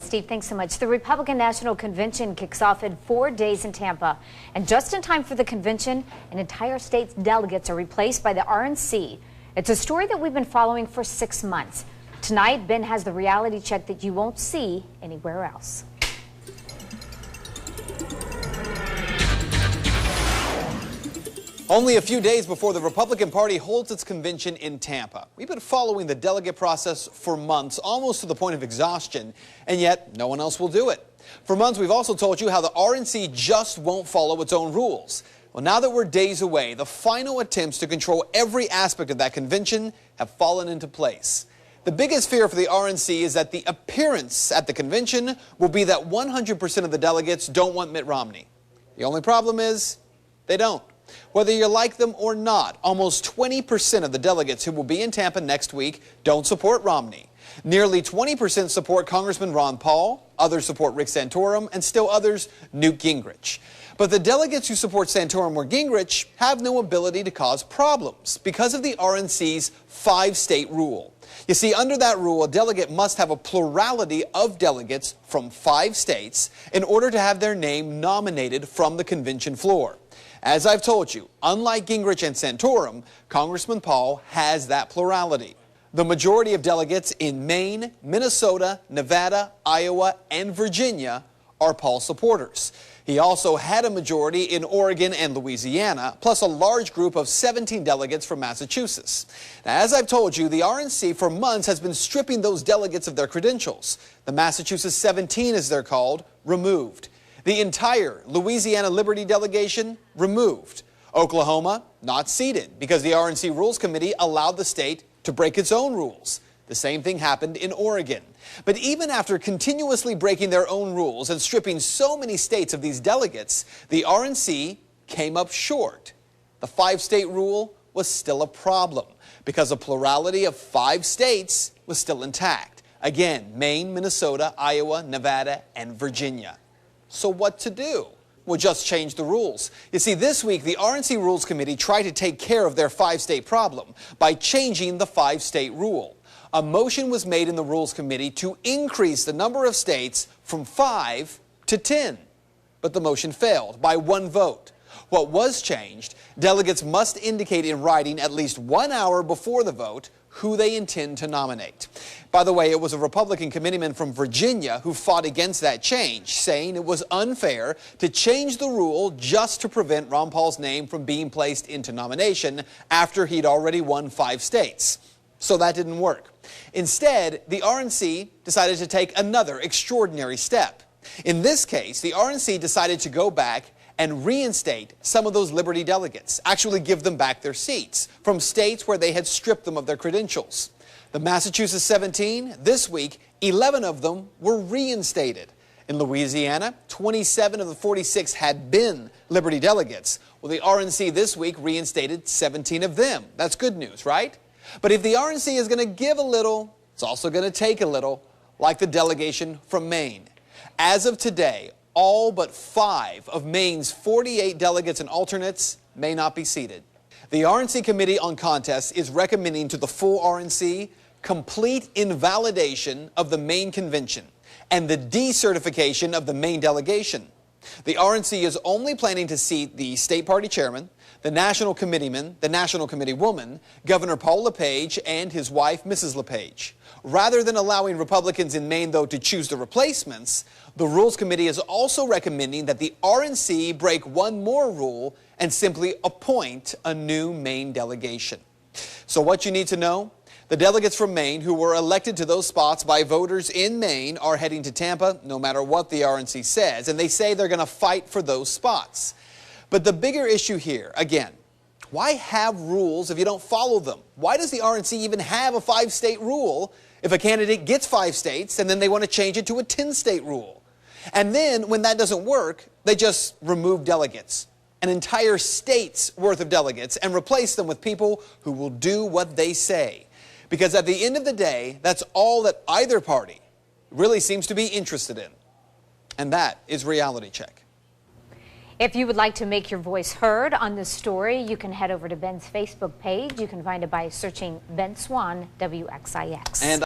Steve, thanks so much. The Republican National Convention kicks off in 4 days in Tampa. And just in time for the convention, an entire state's delegates are replaced by the RNC. It's a story that we've been following for 6 months. Tonight, Ben has the reality check that you won't see anywhere else. Only a few days before the Republican Party holds its convention in Tampa. We've been following the delegate process for months, almost to the point of exhaustion, and yet no one else will do it. For months, we've also told you how the RNC just won't follow its own rules. Well, now that we're days away, the final attempts to control every aspect of that convention have fallen into place. The biggest fear for the RNC is that the appearance at the convention will be that 100% of the delegates don't want Mitt Romney. The only problem is they don't. Whether you like them or not, almost 20% of the delegates who will be in Tampa next week don't support Romney. Nearly 20% support Congressman Ron Paul, others support Rick Santorum, and still others Newt Gingrich. But the delegates who support Santorum or Gingrich have no ability to cause problems because of the RNC's 5-state rule. You see, under that rule, a delegate must have a plurality of delegates from 5 states in order to have their name nominated from the convention floor. As I've told you, unlike Gingrich and Santorum, Congressman Paul has that plurality. The majority of delegates in Maine, Minnesota, Nevada, Iowa, and Virginia are Paul supporters. He also had a majority in Oregon and Louisiana, plus a large group of 17 delegates from Massachusetts. Now, as I've told you, the RNC for months has been stripping those delegates of their credentials. The Massachusetts 17, as they're called, removed. The entire Louisiana Liberty delegation removed. Oklahoma not seated because the RNC Rules Committee allowed the state to break its own rules. The same thing happened in Oregon. But even after continuously breaking their own rules and stripping so many states of these delegates, the RNC came up short. The 5-state rule was still a problem because a plurality of 5 states was still intact. Again, Maine, Minnesota, Iowa, Nevada, and Virginia. So what to do? Well, just change the rules. You see, this week, the RNC Rules Committee tried to take care of their 5-state problem by changing the 5-state rule. A motion was made in the Rules Committee to increase the number of states from 5 to 10. But the motion failed by 1 vote. What was changed, delegates must indicate in writing at least 1 hour before the vote who they intend to nominate. By the way, it was a Republican committeeman from Virginia who fought against that change, saying it was unfair to change the rule just to prevent Ron Paul's name from being placed into nomination after he'd already won 5 states. So that didn't work. Instead, the RNC decided to take another extraordinary step. In this case, the RNC decided to go back and reinstate some of those Liberty delegates, actually give them back their seats from states where they had stripped them of their credentials. The Massachusetts 17, this week, 11 of them were reinstated. In Louisiana, 27 of the 46 had been Liberty delegates. Well, the RNC this week reinstated 17 of them. That's good news, right? But if the RNC is going to give a little, it's also going to take a little, like the delegation from Maine. As of today, all but 5 of Maine's 48 delegates and alternates may not be seated. The RNC Committee on Contests is recommending to the full RNC complete invalidation of the Maine Convention and the decertification of the Maine delegation. The RNC is only planning to seat the state party chairman, the national committeeman, the national committeewoman, Governor Paul LePage, and his wife, Mrs. LePage. Rather than allowing Republicans in Maine, though, to choose the replacements, the Rules Committee is also recommending that the RNC break one more rule and simply appoint a new Maine delegation. So what you need to know? The delegates from Maine who were elected to those spots by voters in Maine are heading to Tampa no matter what the RNC says, and they say they're going to fight for those spots. But the bigger issue here, again, why have rules if you don't follow them? Why does the RNC even have a 5-state rule if a candidate gets 5 states and then they want to change it to a 10-state rule? And then when that doesn't work, they just remove delegates, an entire state's worth of delegates, and replace them with people who will do what they say. Because at the end of the day, that's all that either party really seems to be interested in. And that is Reality Check. If you would like to make your voice heard on this story, you can head over to Ben's Facebook page. You can find it by searching Ben Swann, WXIX.